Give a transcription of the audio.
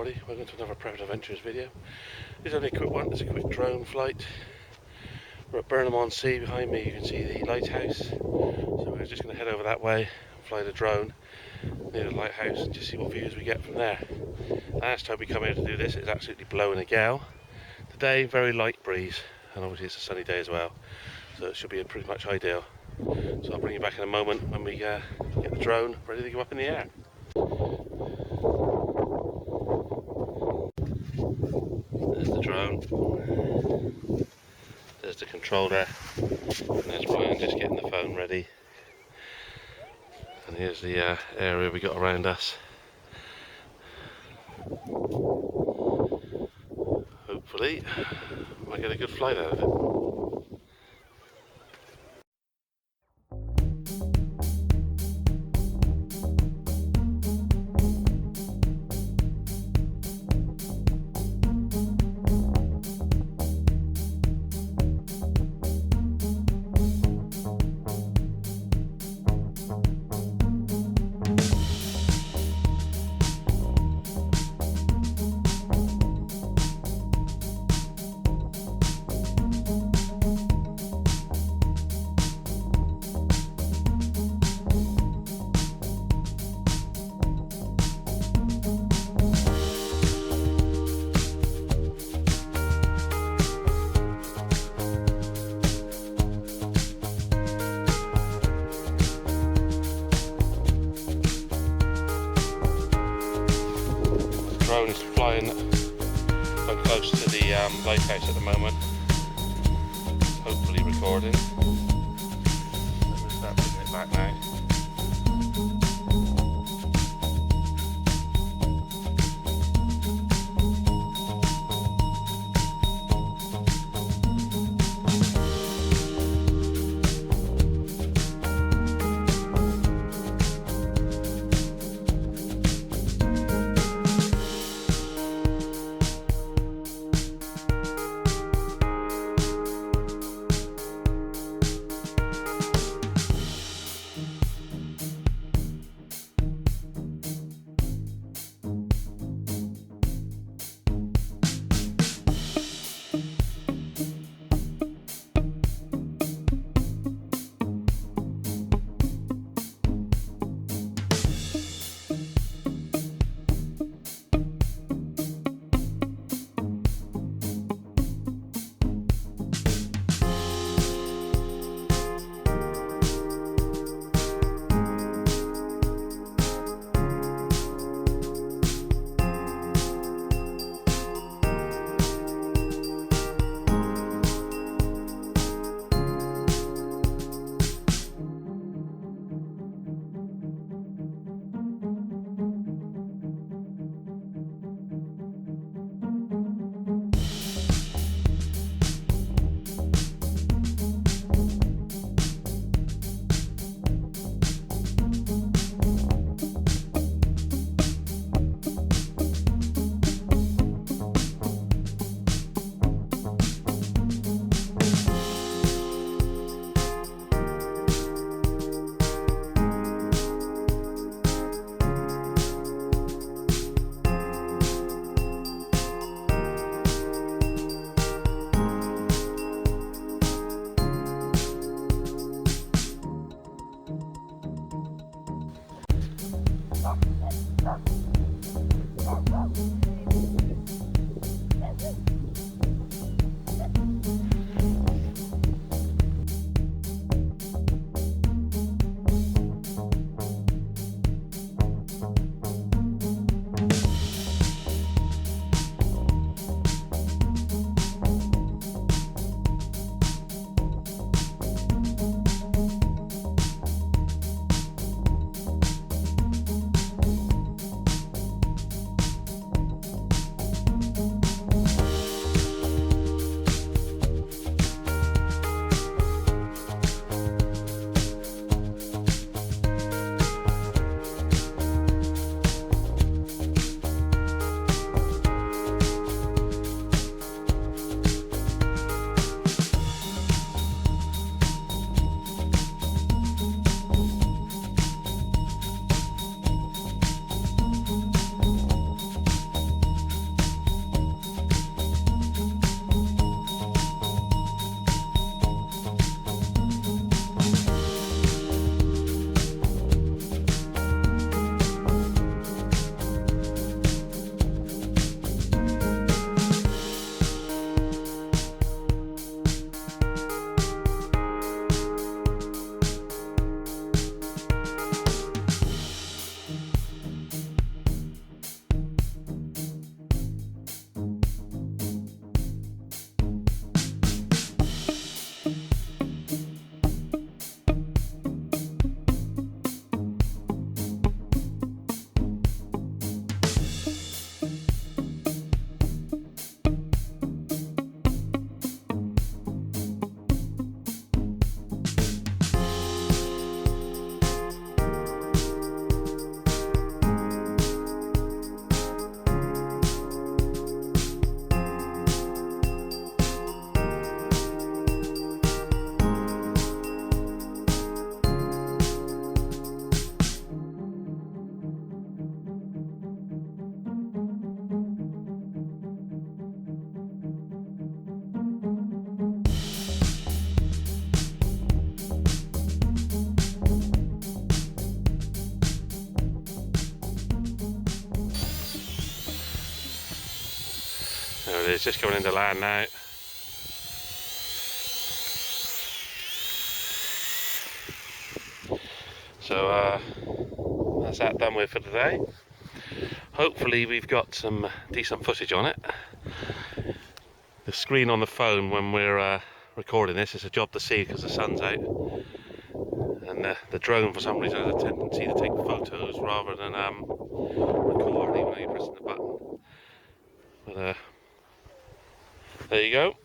everybody, welcome to another Private Adventures video. This is only a quick one, it's a quick drone flight. We're at Burnham on Sea. Behind me you can see the lighthouse. So we're just going to head over that way and fly the drone near the lighthouse and just see what views we get from there. Last time we come here to do this, it's absolutely blowing a gale. Today, very light breeze, and obviously it's a sunny day as well, so it should be pretty much ideal. So I'll bring you back in a moment when we get the drone ready to go up in the air. There's the drone, there's the controller, and there's Ryan just getting the phone ready. And here's the area we got around us. Hopefully, I get a good flight out of it. The drone is flying quite close to the lighthouse at the moment, hopefully recording. Let's start putting it back now. But it's just coming into land now. So that's that done with for today. Hopefully we've got some decent footage on it. The screen on the phone when we're recording this is a job to see because the sun's out, and the drone for some reason has a tendency to take photos rather than record even though you're pressing the button. But there you go.